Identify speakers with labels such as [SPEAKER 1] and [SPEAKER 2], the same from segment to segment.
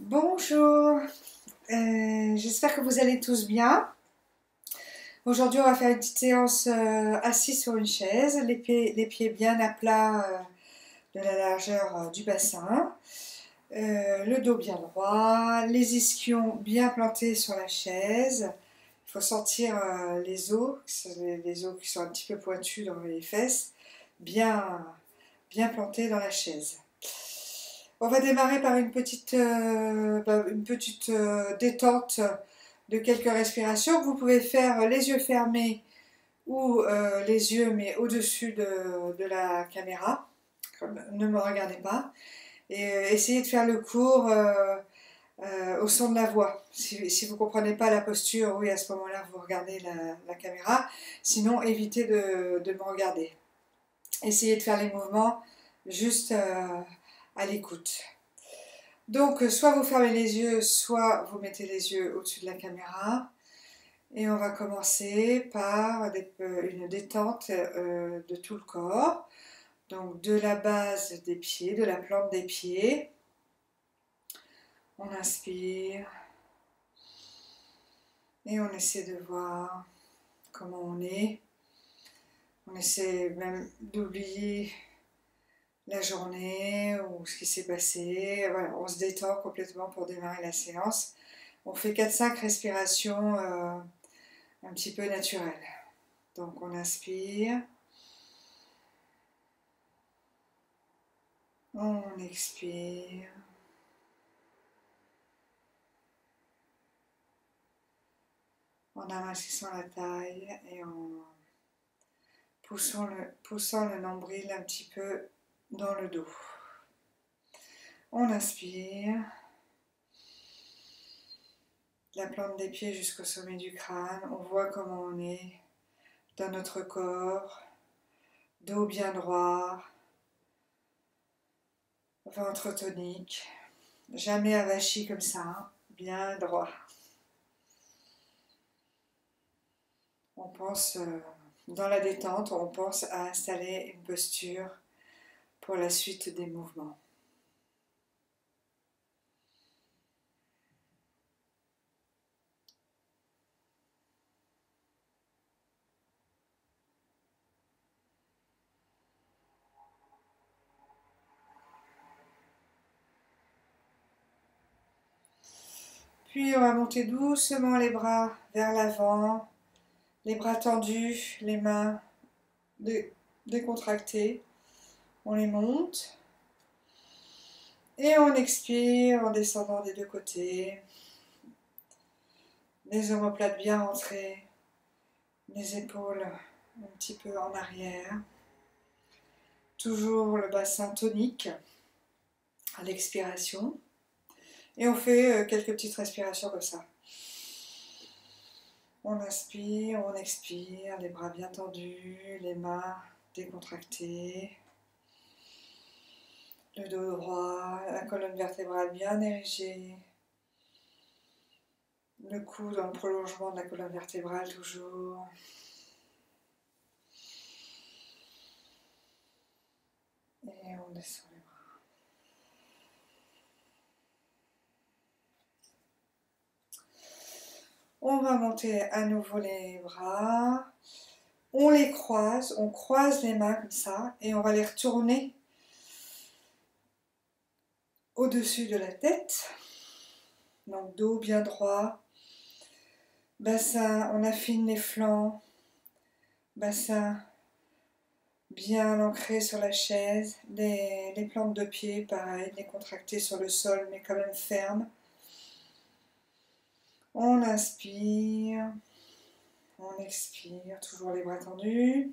[SPEAKER 1] Bonjour, j'espère que vous allez tous bien. Aujourd'hui, on va faire une petite séance assis sur une chaise, les pieds bien à plat de la largeur du bassin, le dos bien droit, les ischions bien plantés sur la chaise. Il faut sentir les os qui sont un petit peu pointus dans les fesses, bien, bien plantés dans la chaise. On va démarrer par une petite détente de quelques respirations. Vous pouvez faire les yeux fermés ou les yeux mais au-dessus de la caméra. Ne me regardez pas. Et essayez de faire le cours au son de la voix. Si vous ne comprenez pas la posture, oui, à ce moment-là, vous regardez la caméra. Sinon, évitez de me regarder. Essayez de faire les mouvements juste à l'écoute. Donc, soit vous fermez les yeux, soit vous mettez les yeux au-dessus de la caméra. Et on va commencer par une détente de tout le corps. Donc, de la base des pieds, de la plante des pieds. On inspire. Et on essaie de voir comment on est. On essaie même d'oublier la journée ou ce qui s'est passé. Voilà, on se détend complètement pour démarrer la séance. On fait 4-5 respirations un petit peu naturelles. Donc on inspire, on expire, en amincissant la taille et en poussant le nombril un petit peu dans le dos. On inspire, la plante des pieds jusqu'au sommet du crâne. On voit comment on est dans notre corps, dos bien droit, ventre tonique, jamais avachi comme ça, hein, bien droit. On pense, dans la détente, on pense à installer une posture pour la suite des mouvements. Puis on va monter doucement les bras vers l'avant, les bras tendus, les mains décontractées. On les monte et on expire en descendant des deux côtés. Les omoplates bien rentrées, les épaules un petit peu en arrière. Toujours le bassin tonique à l'expiration. Et on fait quelques petites respirations comme ça. On inspire, on expire, les bras bien tendus, les mains décontractées. Le dos droit, la colonne vertébrale bien érigée. Le cou dans le prolongement de la colonne vertébrale toujours. Et on descend les bras. On va monter à nouveau les bras. On les croise, on croise les mains comme ça et on va les retourner au-dessus de la tête. Donc dos bien droit. Bassin, on affine les flancs. Bassin bien ancré sur la chaise. Les plantes de pied, pareil, décontractées sur le sol mais quand même fermes. On inspire. On expire, toujours les bras tendus.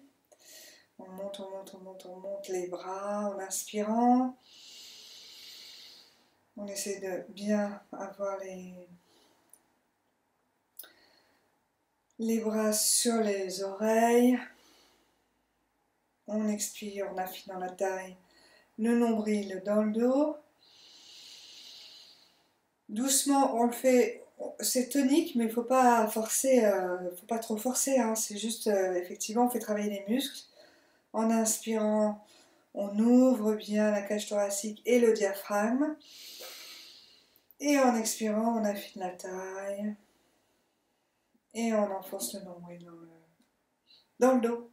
[SPEAKER 1] On monte, on monte, on monte, on monte les bras en inspirant. On essaie de bien avoir les bras sur les oreilles. On expire en affinant la taille, le nombril dans le dos. Doucement, on le fait, c'est tonique, mais il ne faut pas forcer, faut pas trop forcer, hein. C'est juste, effectivement, on fait travailler les muscles. En inspirant, on ouvre bien la cage thoracique et le diaphragme. Et en expirant, on affine la taille. Et on enfonce le nombril dans le dos.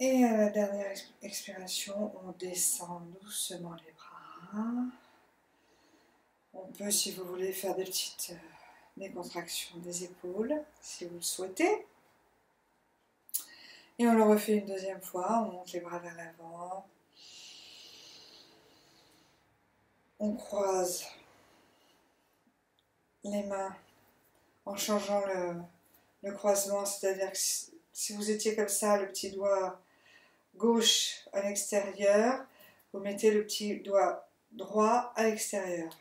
[SPEAKER 1] Et à la dernière expiration, on descend doucement les bras. On peut, si vous voulez, faire des petites décontractions des épaules, si vous le souhaitez. Et on le refait une deuxième fois. On monte les bras vers l'avant. On croise les mains en changeant le croisement, c'est-à-dire que si vous étiez comme ça, le petit doigt gauche à l'extérieur, vous mettez le petit doigt droit à l'extérieur.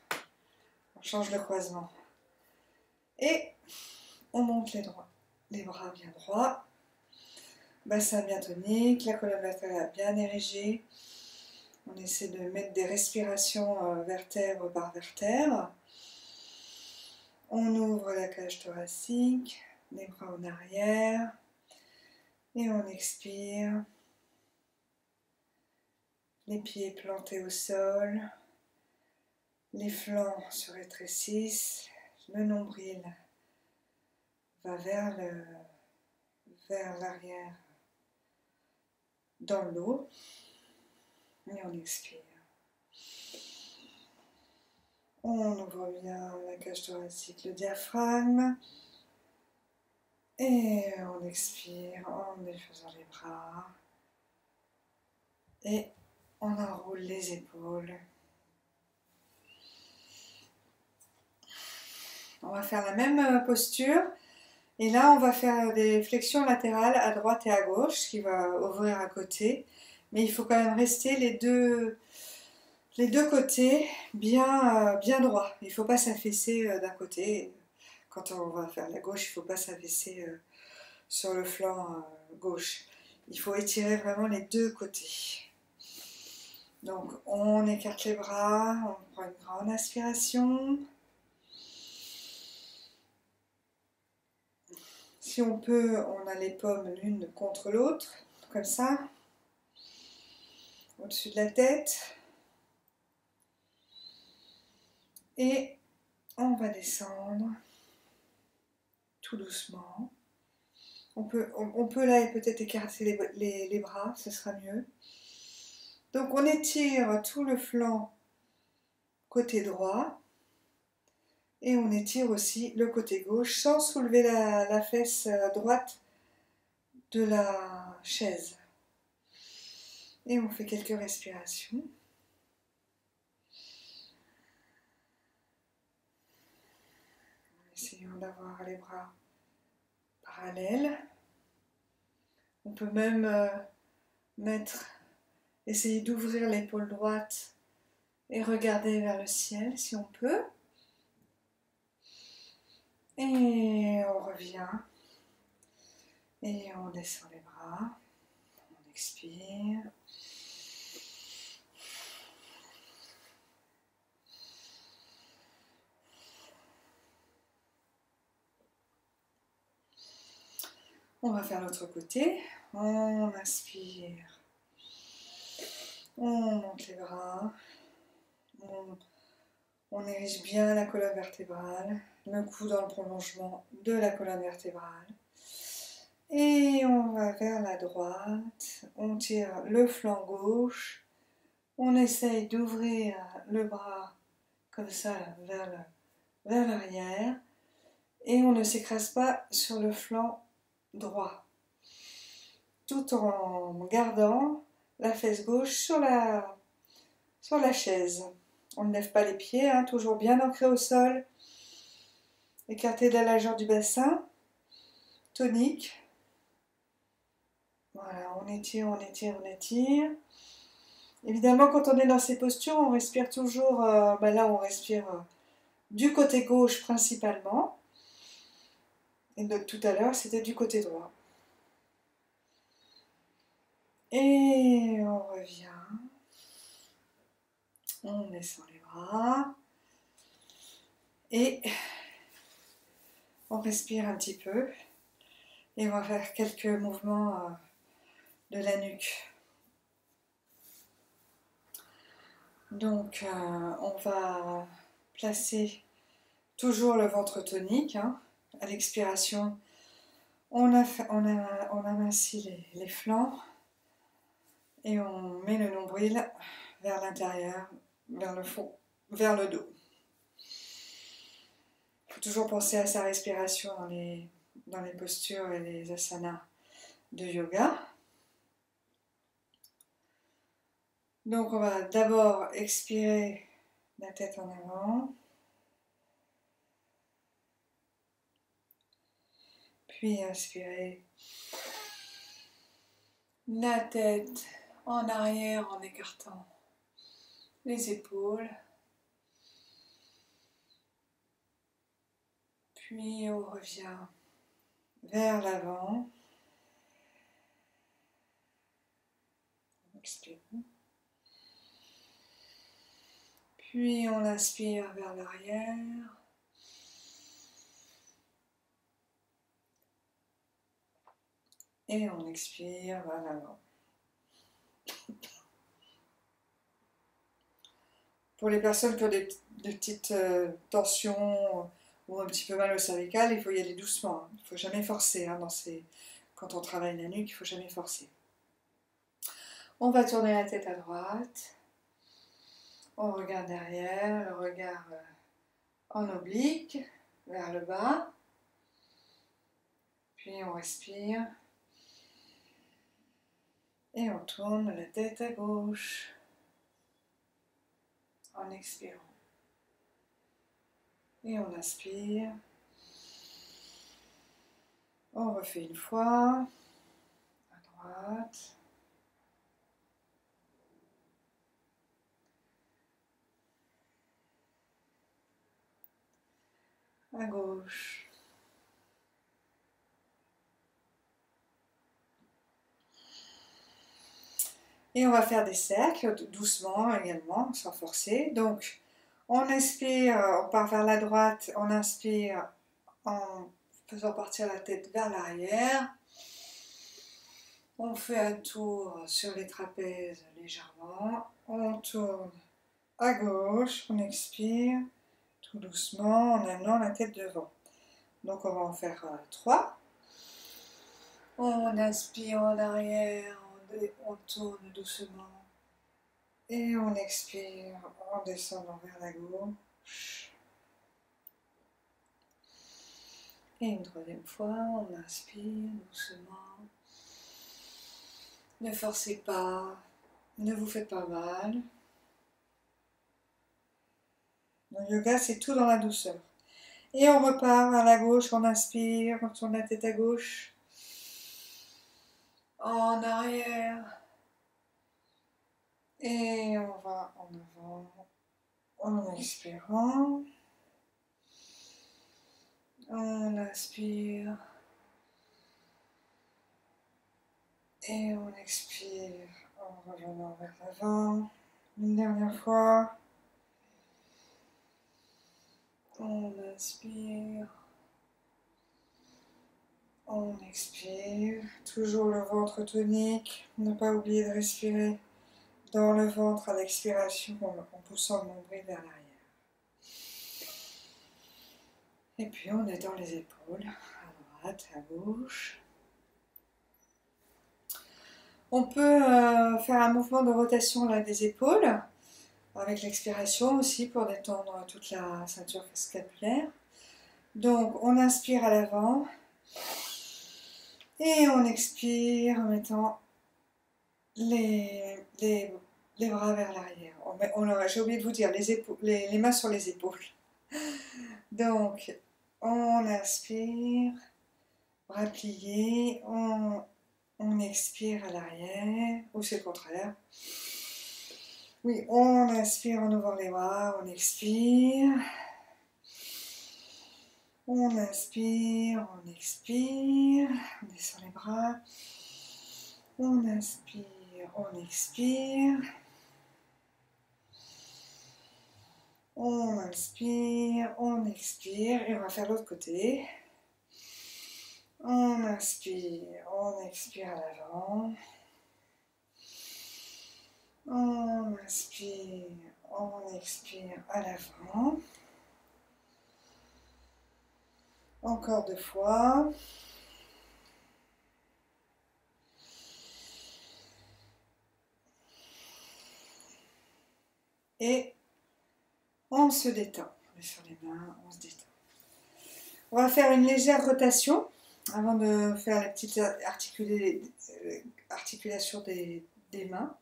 [SPEAKER 1] On change le croisement. Et on monte les bras bien droits, bassin bien tonique, la colonne vertébrale bien érigée. On essaie de mettre des respirations vertèbre par vertèbre. On ouvre la cage thoracique, les bras en arrière, et on expire. Les pieds plantés au sol, les flancs se rétrécissent, le nombril va vers l'arrière dans le dos, et on expire. On ouvre bien la cage thoracique, le diaphragme, et on expire en défaisant les bras, et on enroule les épaules. On va faire la même posture, et là on va faire des flexions latérales à droite et à gauche, qui va ouvrir à côté, mais il faut quand même rester les deux côtés bien droits. Il ne faut pas s'affaisser d'un côté. Quand on va faire la gauche, il ne faut pas s'affaisser sur le flanc gauche. Il faut étirer vraiment les deux côtés. Donc on écarte les bras, on prend une grande inspiration. Si on peut, on a les paumes l'une contre l'autre, comme ça, au-dessus de la tête. Et on va descendre tout doucement. On peut là peut-être écarter les bras, ce sera mieux. Donc on étire tout le flanc côté droit. Et on étire aussi le côté gauche sans soulever la fesse droite de la chaise. Et on fait quelques respirations. Essayons d'avoir les bras parallèles. On peut même essayer d'ouvrir l'épaule droite et regarder vers le ciel si on peut. Et on revient. Et on descend les bras. On expire. On va faire l'autre côté. On inspire. On monte les bras. On érige bien la colonne vertébrale. Le cou dans le prolongement de la colonne vertébrale. Et on va vers la droite. On tire le flanc gauche. On essaye d'ouvrir le bras comme ça vers l'arrière. Et on ne s'écrase pas sur le flanc droit, tout en gardant la fesse gauche sur la chaise. On ne lève pas les pieds, hein, toujours bien ancré au sol, écarté de la largeur du bassin, tonique. Voilà, on étire, on étire, on étire. Évidemment, quand on est dans ces postures, on respire toujours, là on respire du côté gauche principalement, et donc tout à l'heure c'était du côté droit. Et on revient, on descend les bras, et on respire un petit peu, et on va faire quelques mouvements de la nuque. Donc, on va placer toujours le ventre tonique. Hein. À l'expiration, on amincit les flancs et on met le nombril vers l'intérieur, vers le fond, vers le dos. Il faut toujours penser à sa respiration dans les postures et les asanas de yoga. Donc on va d'abord expirer la tête en avant, puis inspirer la tête en arrière en écartant les épaules. Puis on revient vers l'avant. Expire. Puis on inspire vers l'arrière. Et on expire vers l'avant. Pour les personnes qui ont des petites tensions ou un petit peu mal au cervical, il faut y aller doucement. Il ne faut jamais forcer. Hein, quand on travaille la nuque, il ne faut jamais forcer. On va tourner la tête à droite. On regarde derrière, le regard en oblique, vers le bas. Puis on respire. Et on tourne la tête à gauche. En expirant. Et on inspire. On refait une fois. À droite. À gauche. Et on va faire des cercles doucement également, sans forcer. Donc, on inspire, on part vers la droite, on inspire en faisant partir la tête vers l'arrière. On fait un tour sur les trapèzes légèrement. On tourne à gauche, on expire tout doucement en amenant la tête devant. Donc, on va en faire 3. On inspire en arrière, on tourne doucement. Et on expire en descendant vers la gauche. Et une troisième fois, on inspire doucement. Ne forcez pas, ne vous faites pas mal. Le yoga, c'est tout dans la douceur. Et on repart vers la gauche, on inspire, on tourne la tête à gauche. En arrière. Et on va en avant en expirant. On inspire. Et on expire en revenant vers l'avant. Une dernière fois. On inspire. On expire. Toujours le ventre tonique. Ne pas oublier de respirer dans le ventre à l'expiration en poussant le nombril vers l'arrière. Et puis on étend les épaules à droite, à gauche. On peut faire un mouvement de rotation là, des épaules, avec l'expiration aussi pour détendre toute la ceinture scapulaire. Donc on inspire à l'avant et on expire en mettant les bras vers l'arrière. J'ai oublié de vous dire, les mains sur les épaules. Donc on inspire, bras pliés, on expire à l'arrière, ou c'est le contraire. Oui, on inspire en ouvrant les bras, on expire. On inspire, on expire, on descend les bras. On inspire, on expire. On inspire, on expire. Et on va faire l'autre côté. On inspire à l'avant. On inspire, on expire à l'avant. Encore 2 fois. Et on se détend. On met sur les mains, on se détend. On va faire une légère rotation avant de faire la petite articulation des mains.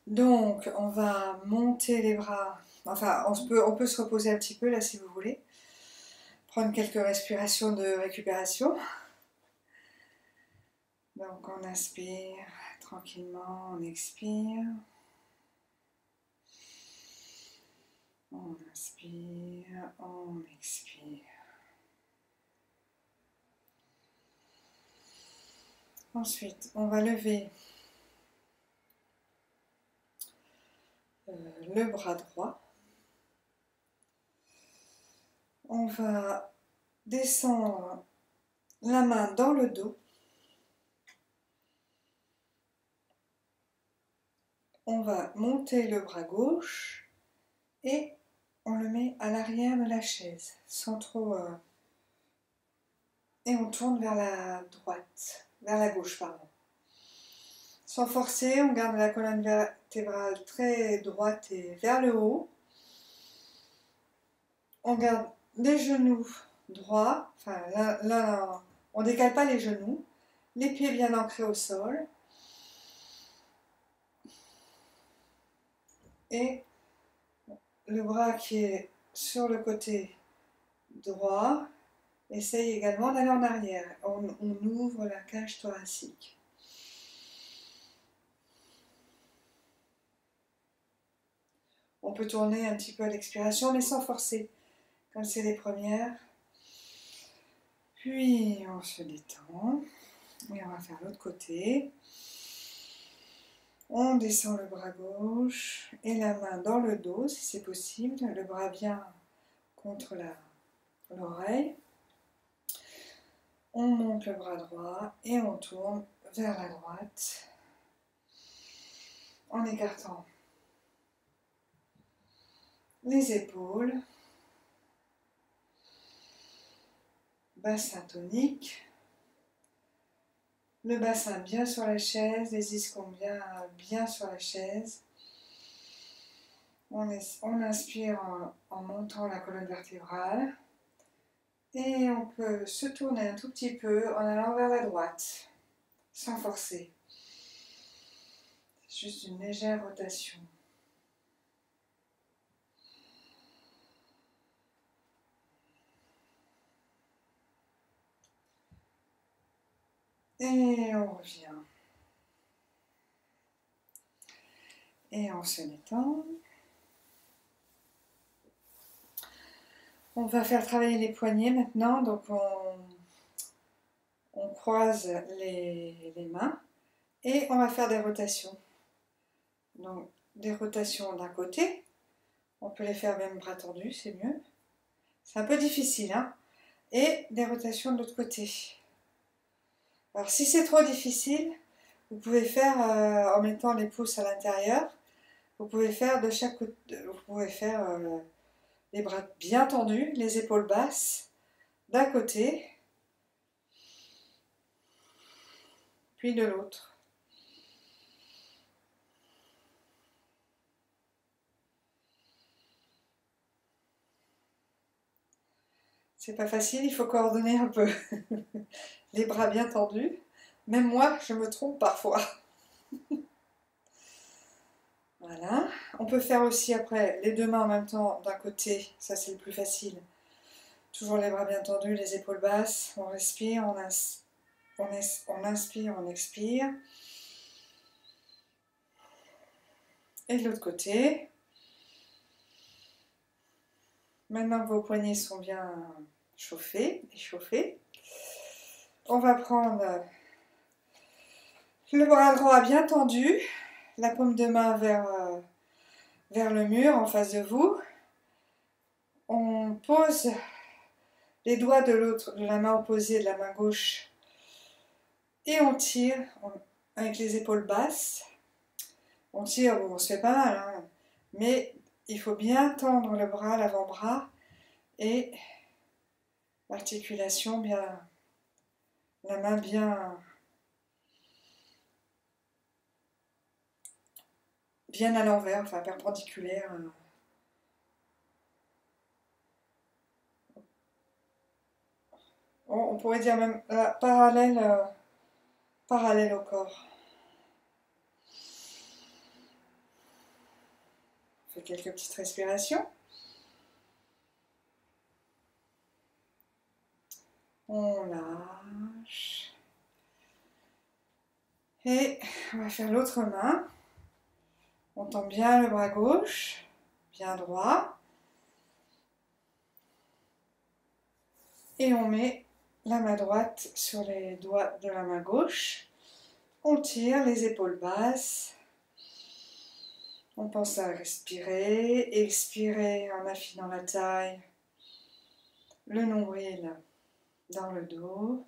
[SPEAKER 1] Donc, on va monter les bras. Enfin, on peut se reposer un petit peu là si vous voulez. Prendre quelques respirations de récupération. Donc, on inspire tranquillement, on expire. On inspire, on expire. Ensuite, on va lever le bras droit. On va descendre la main dans le dos. On va monter le bras gauche et on le met à l'arrière de la chaise, sans trop... Et on tourne vers la droite, vers la gauche, pardon. Sans forcer, on garde la colonne vertébrale très droite et vers le haut. On garde les genoux droits, enfin là, on ne décale pas les genoux, les pieds bien ancrés au sol. Et le bras qui est sur le côté droit, essaye également d'aller en arrière. On ouvre la cage thoracique. On peut tourner un petit peu à l'expiration, mais sans forcer, comme c'est les premières. Puis on se détend. Et on va faire l'autre côté. On descend le bras gauche et la main dans le dos, si c'est possible. Le bras bien contre l'oreille. On monte le bras droit et on tourne vers la droite en écartant les épaules, bassin tonique, le bassin bien sur la chaise, les ischions bien sur la chaise. On inspire en montant la colonne vertébrale et on peut se tourner un tout petit peu en allant vers la droite, sans forcer. C'est juste une légère rotation. Et on revient. Et on se détend. On va faire travailler les poignets maintenant. Donc on croise les mains et on va faire des rotations. Donc des rotations d'un côté. On peut les faire même bras tendus, c'est mieux. C'est un peu difficile, hein. Et des rotations de l'autre côté. Alors si c'est trop difficile, vous pouvez faire en mettant les pouces à l'intérieur. Vous pouvez faire de chaque côté, vous pouvez faire les bras bien tendus, les épaules basses d'un côté, puis de l'autre. C'est pas facile, il faut coordonner un peu. Les bras bien tendus. Même moi, je me trompe parfois. Voilà. On peut faire aussi après les deux mains en même temps d'un côté. Ça, c'est le plus facile. Toujours les bras bien tendus, les épaules basses. On respire, on inspire, on expire. Et de l'autre côté. Maintenant que vos poignets sont bien chauffés, échauffés, on va prendre le bras droit bien tendu, la paume de main vers le mur en face de vous. On pose les doigts de la main opposée de la main gauche et on tire avec les épaules basses. On tire, bon, on se fait pas mal, hein, mais il faut bien tendre le bras, l'avant-bras, et l'articulation bien, la main bien à l'envers, enfin perpendiculaire. On pourrait dire même parallèle au corps. On fait quelques petites respirations. On lâche. Et on va faire l'autre main. On tend bien le bras gauche, bien droit. Et on met la main droite sur les doigts de la main gauche. On tire les épaules basses. On pense à respirer, expirer en affinant la taille, le nombril dans le dos.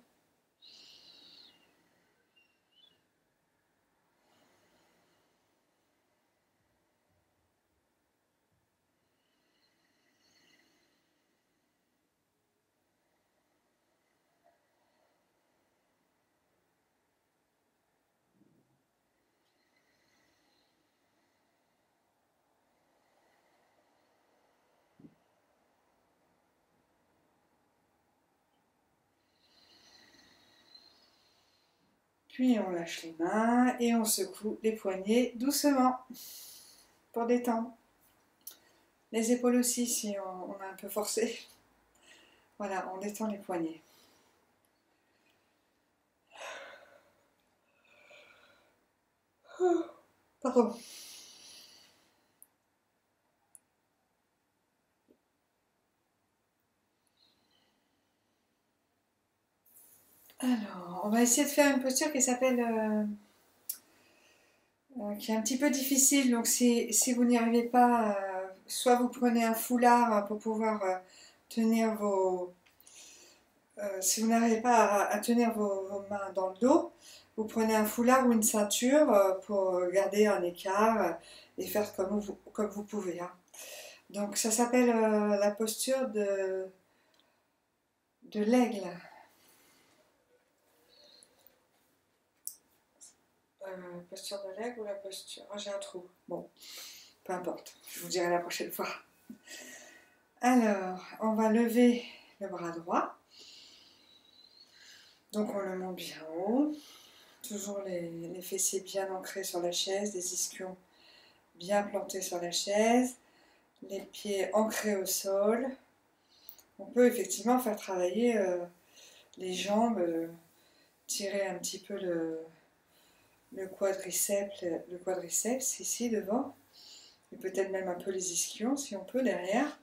[SPEAKER 1] Puis on lâche les mains et on secoue les poignets doucement pour détendre. Les épaules aussi si on a un peu forcé. Voilà, on détend les poignets. Pardon. Alors, on va essayer de faire une posture qui s'appelle... qui est un petit peu difficile. Donc si vous n'y arrivez pas, soit vous prenez un foulard pour pouvoir tenir vos... si vous n'arrivez pas à tenir vos mains dans le dos, vous prenez un foulard ou une ceinture pour garder un écart et faire comme vous pouvez. Hein. Donc ça s'appelle la posture de l'aigle. Posture de l'aigle ou la posture... Oh, j'ai un trou. Bon, peu importe. Je vous dirai la prochaine fois. Alors, on va lever le bras droit. Donc on le monte bien haut. Toujours les fessiers bien ancrés sur la chaise, les ischions bien plantés sur la chaise, les pieds ancrés au sol. On peut effectivement faire travailler les jambes, tirer un petit peu le quadriceps ici devant, et peut-être même un peu les ischions si on peut derrière.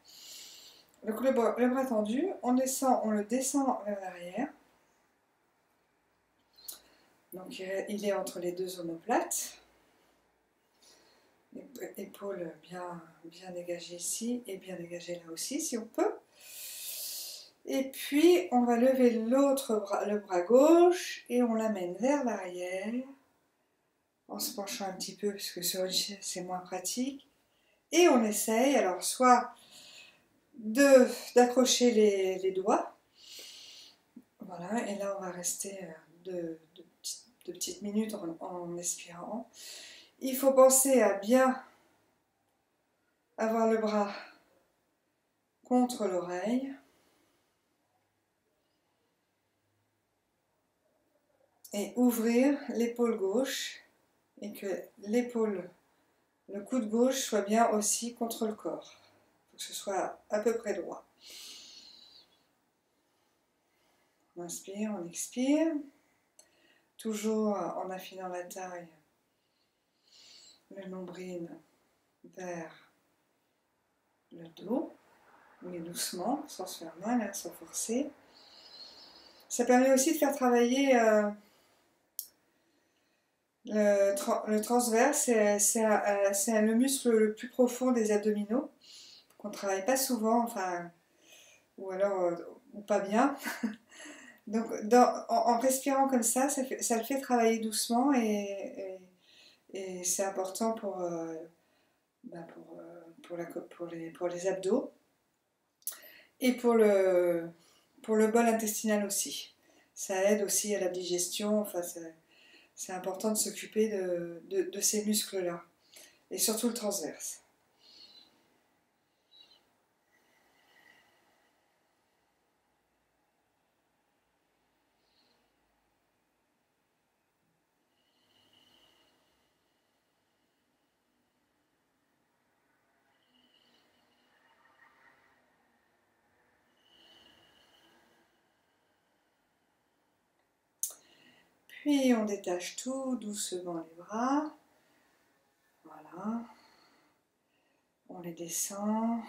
[SPEAKER 1] Donc le bras tendu, on le descend vers l'arrière. Donc il est entre les deux omoplates. Épaules bien dégagées ici et bien dégagées là aussi si on peut. Et puis on va lever le bras gauche et on l'amène vers l'arrière en se penchant un petit peu parce que sur une chaise c'est moins pratique. Et on essaye alors soit d'accrocher les doigts. Voilà, et là on va rester de petites minutes en expirant. Il faut penser à bien avoir le bras contre l'oreille. Et ouvrir l'épaule gauche et que le coude gauche soit bien aussi contre le corps. Il faut que ce soit à peu près droit. On inspire, on expire. Toujours en affinant la taille, le nombril vers le dos, mais doucement, sans se faire mal, hein, sans forcer. Ça permet aussi de faire travailler le transverse, c'est le muscle le plus profond des abdominaux, qu'on ne travaille pas souvent, enfin, ou alors ou pas bien. Donc en respirant comme ça le fait travailler doucement et Et c'est important pour les abdos et pour le bol intestinal aussi. Ça aide aussi à la digestion, enfin, c'est important de s'occuper de ces muscles-là, et surtout le transverse. Puis on détache tout doucement les bras. Voilà. On les descend.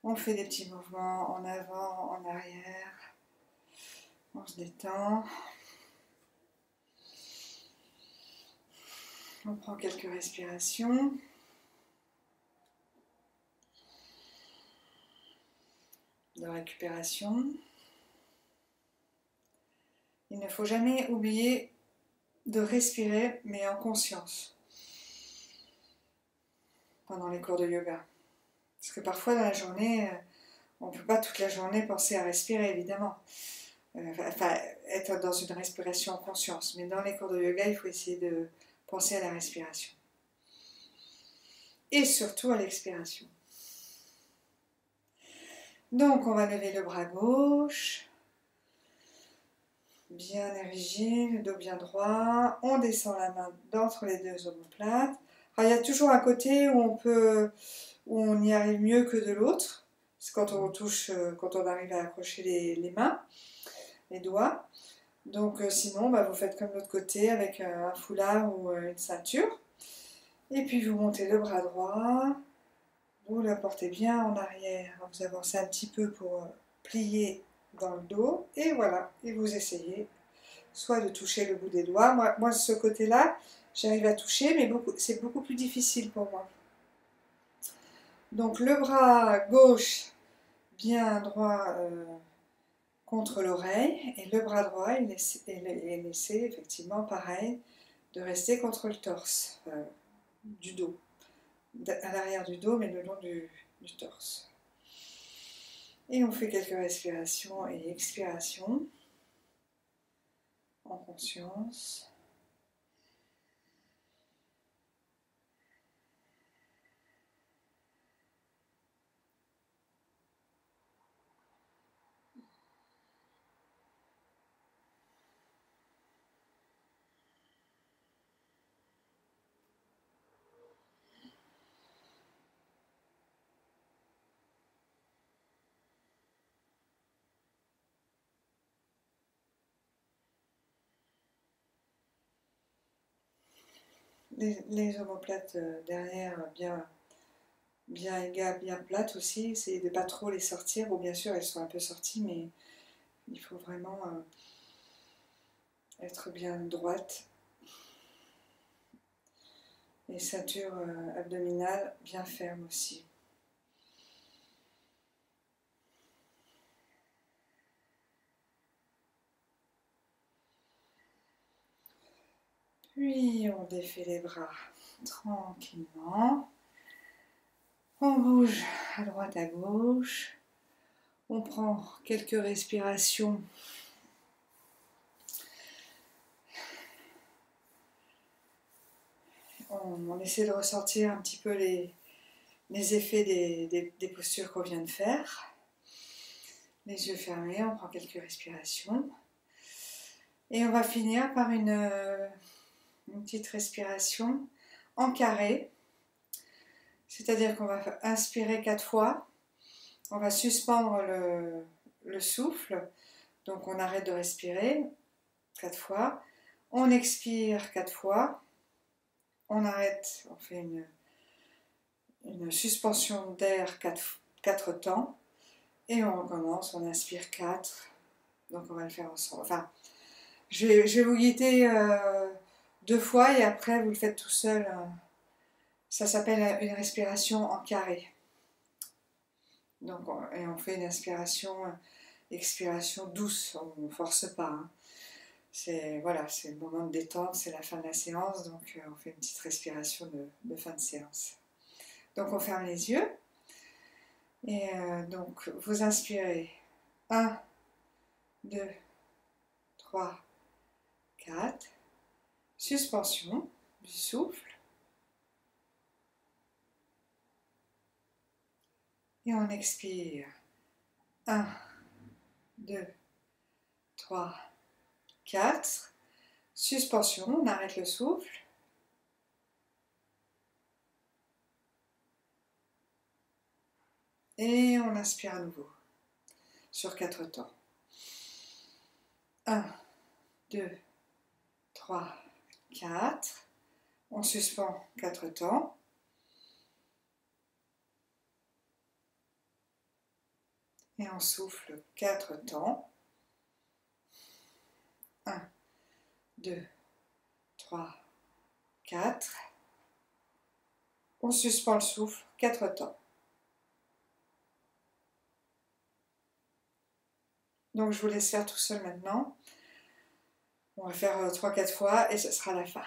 [SPEAKER 1] On fait des petits mouvements en avant, en arrière. On se détend. On prend quelques respirations. De récupération. Il ne faut jamais oublier de respirer, mais en conscience, pendant les cours de yoga. Parce que parfois dans la journée, on ne peut pas toute la journée penser à respirer, évidemment. Enfin, être dans une respiration en conscience. Mais dans les cours de yoga, il faut essayer de penser à la respiration. Et surtout à l'expiration. Donc, on va lever le bras gauche. Bien érigé, le dos bien droit. On descend la main d'entre les deux omoplates. Alors, il y a toujours un côté où on y arrive mieux que de l'autre. C'est quand on touche, quand on arrive à accrocher les mains, les doigts. Donc sinon, vous faites comme l'autre côté avec un foulard ou une ceinture. Et puis vous montez le bras droit. Vous la portez bien en arrière. Vous avancez un petit peu pour plier dans le dos. Et voilà, et vous essayez soit de toucher le bout des doigts. Moi ce côté-là, j'arrive à toucher, mais c'est beaucoup plus difficile pour moi. Donc le bras gauche bien droit contre l'oreille, et le bras droit est laissé effectivement pareil de rester contre le torse du dos, à l'arrière du dos, mais le long du torse. Et on fait quelques respirations et expirations en conscience. Les omoplates derrière bien égales, bien plates aussi. Essayez de ne pas trop les sortir. Bon, bien sûr, elles sont un peu sorties, mais il faut vraiment être bien droite. Et ceinture abdominale bien ferme aussi. Puis on défait les bras tranquillement. On bouge à droite, à gauche. On prend quelques respirations. On essaie de ressentir un petit peu les effets des postures qu'on vient de faire. Les yeux fermés, on prend quelques respirations. Et on va finir par une petite respiration en carré. C'est-à-dire qu'on va inspirer 4 fois. On va suspendre le souffle. Donc on arrête de respirer 4 fois. On expire 4 fois. On arrête, on fait une suspension d'air 4 temps. Et on recommence, on inspire 4. Donc on va le faire ensemble. Enfin, je vais vous guider 2 fois et après vous le faites tout seul. Ça s'appelle une respiration en carré. Donc, on fait une inspiration, expiration douce, on ne force pas. Hein. Voilà, c'est le moment de détente, c'est la fin de la séance, donc on fait une petite respiration de fin de séance. Donc on ferme les yeux et donc vous inspirez 1, 2, 3, 4, suspension du souffle et on expire 1, 2, 3, 4, suspension, on arrête le souffle. Et on inspire à nouveau sur 4 temps. 1, 2, 3, 4. On suspend 4 temps. Et on souffle 4 temps. 1, 2, 3, 4. On suspend le souffle 4 temps. Donc je vous laisse faire tout seul maintenant. On va faire 3-4 fois et ce sera la fin.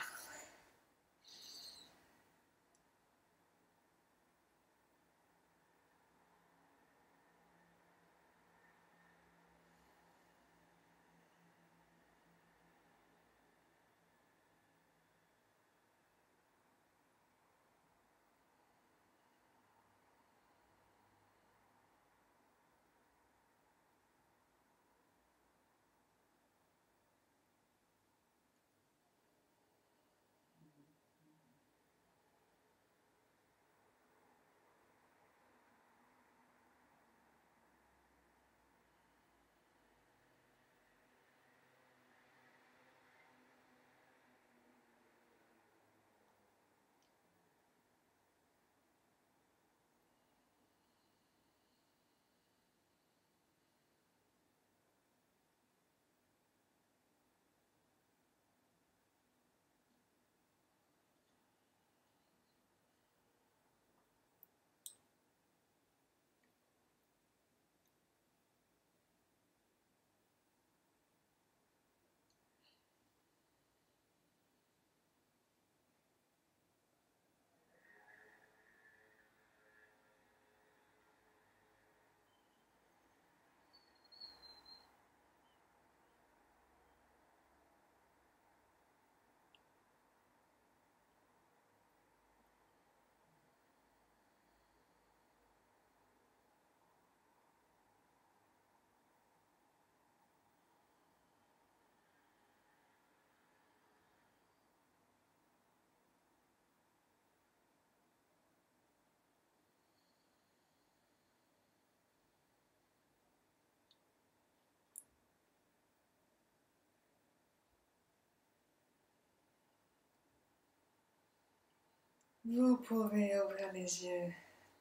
[SPEAKER 1] Vous pouvez ouvrir les yeux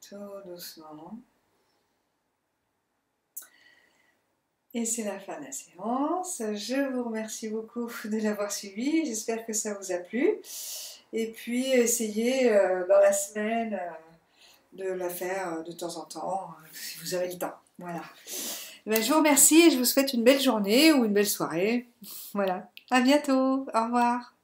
[SPEAKER 1] tout doucement. Et c'est la fin de la séance. Je vous remercie beaucoup de l'avoir suivi. J'espère que ça vous a plu. Et puis, essayez dans la semaine de la faire de temps en temps, si vous avez le temps. Voilà. Ben, je vous remercie et je vous souhaite une belle journée ou une belle soirée. Voilà. À bientôt. Au revoir.